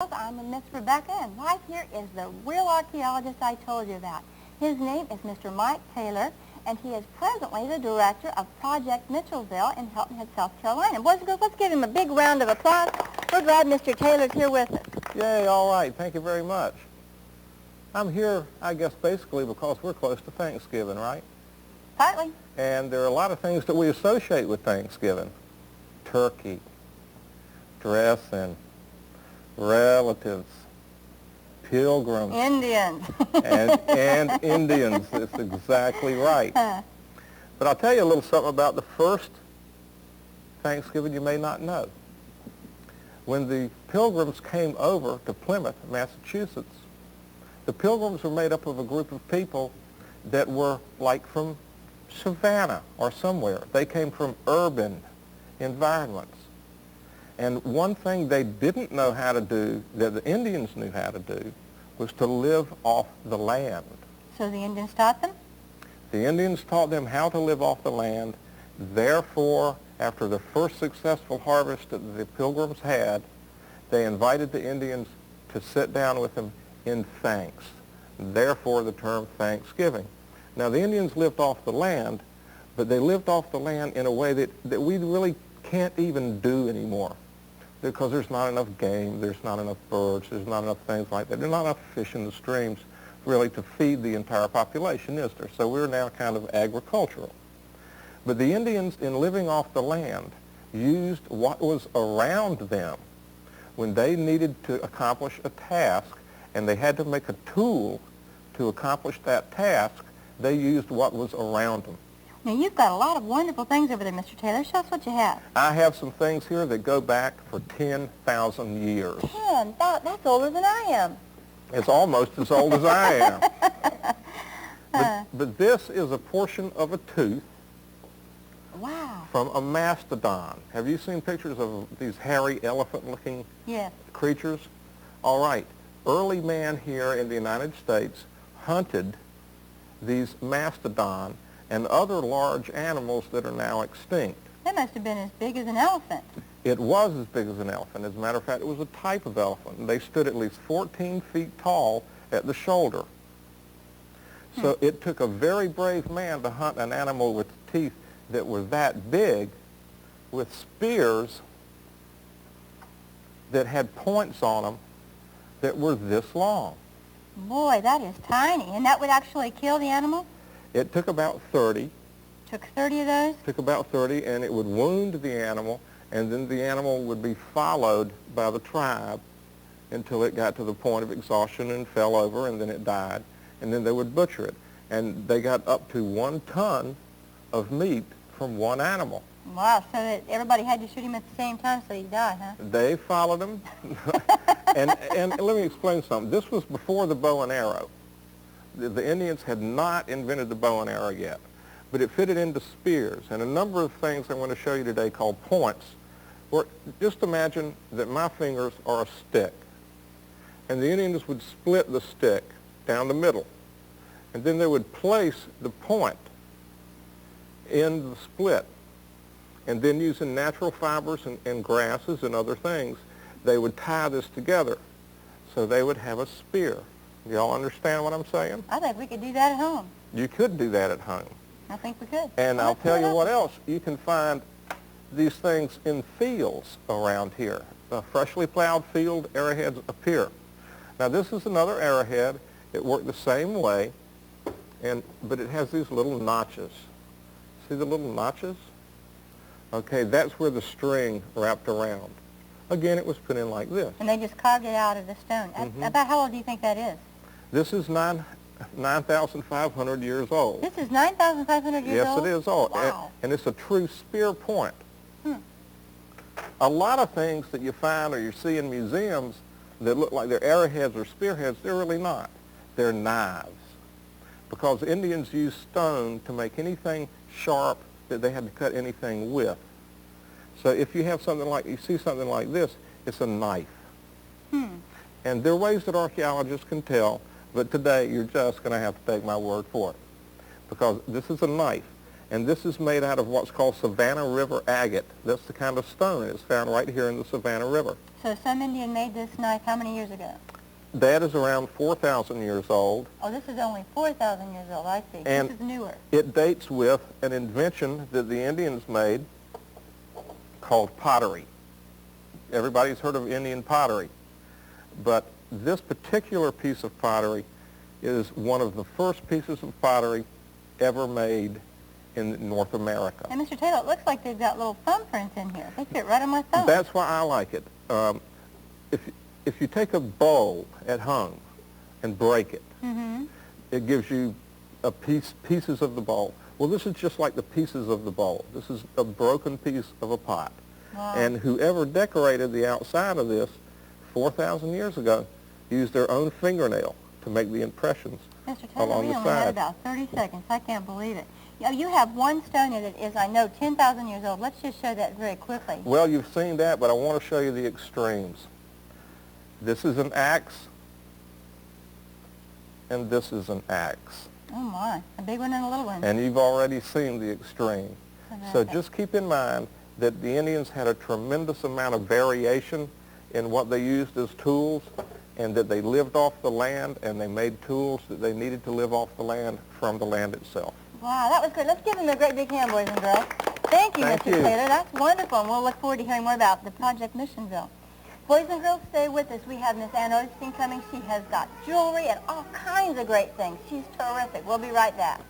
I'm with Miss Rebecca, and right here is the real archaeologist I told you about. His name is Mr. Mike Taylor, and he is presently the director of Project Mitchellville in Hilton Head, South Carolina. Boys and girls, let's give him a big round of applause. We're glad Mr. Taylor's here with us. Yay, all right. Thank you very much. I'm here, I guess, basically because we're close to Thanksgiving, right? Partly. And there are a lot of things that we associate with Thanksgiving. Turkey, dressing, relatives, pilgrims. Indians. and Indians. That's exactly right. But I'll tell you a little something about the first Thanksgiving you may not know. When the Pilgrims came over to Plymouth, Massachusetts, the Pilgrims were made up of a group of people that were like from Savannah or somewhere. They came from urban environments. And one thing they didn't know how to do, that the Indians knew how to do, was to live off the land. So the Indians taught them? The Indians taught them how to live off the land. Therefore, after the first successful harvest that the Pilgrims had, they invited the Indians to sit down with them in thanks. Therefore, the term Thanksgiving. Now, the Indians lived off the land, but they lived off the land in a way that we really can't even do anymore, because there's not enough game, there's not enough birds, there's not enough things like that. There's not enough fish in the streams really to feed the entire population, is there? So we're now kind of agricultural. But the Indians, in living off the land, used what was around them when they needed to accomplish a task, and they had to make a tool to accomplish that task. They used what was around them. Now, you've got a lot of wonderful things over there, Mr. Taylor. Show us what you have. I have some things here that go back for 10,000 years. 10? That's older than I am. It's almost as old as I am. But this is a portion of a tooth. Wow. From a mastodon. Have you seen pictures of these hairy elephant-looking creatures? All right. Early man here in the United States hunted these mastodon and other large animals that are now extinct. That must have been as big as an elephant. It was as big as an elephant. As a matter of fact, it was a type of elephant. And they stood at least 14 feet tall at the shoulder. So it took a very brave man to hunt an animal with teeth that were that big, with spears that had points on them that were this long. Boy, that is tiny. And that would actually kill the animal? It took about 30. Took 30 of those? Took about 30, and it would wound the animal, and then the animal would be followed by the tribe until it got to the point of exhaustion and fell over, and then it died, and then they would butcher it. And they got up to 1 ton of meat from one animal. Wow, so that everybody had to shoot him at the same time so he'd die, huh? They followed him. and let me explain something. This was before the bow and arrow. The Indians had not invented the bow and arrow yet, but it fitted into spears. And a number of things I want to show you today called points. Where, just imagine that my fingers are a stick, and the Indians would split the stick down the middle, and then they would place the point in the split, and then using natural fibers and grasses and other things, they would tie this together so they would have a spear. Y'all understand what I'm saying? I think we could do that at home. You could do that at home. I think we could. And I'll tell you what else. You can find these things in fields around here. A freshly plowed field, arrowheads appear. Now this is another arrowhead. It worked the same way, but it has these little notches. See the little notches? Okay, that's where the string wrapped around. Again, it was put in like this. And they just carved it out of the stone. About how old do you think that is? This is 9,500 years old. This is 9,500 years old? Yes, it is old. Wow. And it's a true spear point. A lot of things that you find or you see in museums that look like they're arrowheads or spearheads, they're really not. They're knives. Because Indians used stone to make anything sharp that they had to cut anything with. So if you have something like, you see something like this, it's a knife. And there are ways that archaeologists can tell, but today you're just going to have to take my word for it. Because this is a knife, and this is made out of what's called Savannah River agate. That's the kind of stone that's found right here in the Savannah River. So some Indian made this knife how many years ago? That is around 4,000 years old. Oh, this is only 4,000 years old, I see. And this is newer. It dates with an invention that the Indians made called pottery. Everybody's heard of Indian pottery. But this particular piece of pottery is one of the first pieces of pottery ever made in North America. And Mr. Taylor, it looks like they've got little thumbprints in here. They fit right on my thumb. That's why I like it. If you take a bowl at home and break it, it gives you pieces of the bowl. Well, this is just like the pieces of the bowl. This is a broken piece of a pot. Wow. And whoever decorated the outside of this 4,000 years ago used their own fingernail to make the impressions Mr. Taylor, along we the only had side. about 30 seconds. I can't believe it. You have one stone here that is, I know, 10,000 years old. Let's just show that very quickly. Well, you've seen that, but I want to show you the extremes. This is an axe, and this is an axe. Oh, my. A big one and a little one. And you've already seen the extreme. So Okay. just keep in mind that the Indians had a tremendous amount of variation in what they used as tools, and that they lived off the land, and they made tools that they needed to live off the land from the land itself. Wow, that was great. Let's give them a great big hand, boys and girls. Thank you, Thank Mr. you. Taylor. That's wonderful, and we'll look forward to hearing more about the Project Missionville. Boys and girls, stay with us. We have Miss Ann Osteen coming. She has got jewelry and all kinds of great things. She's terrific. We'll be right back.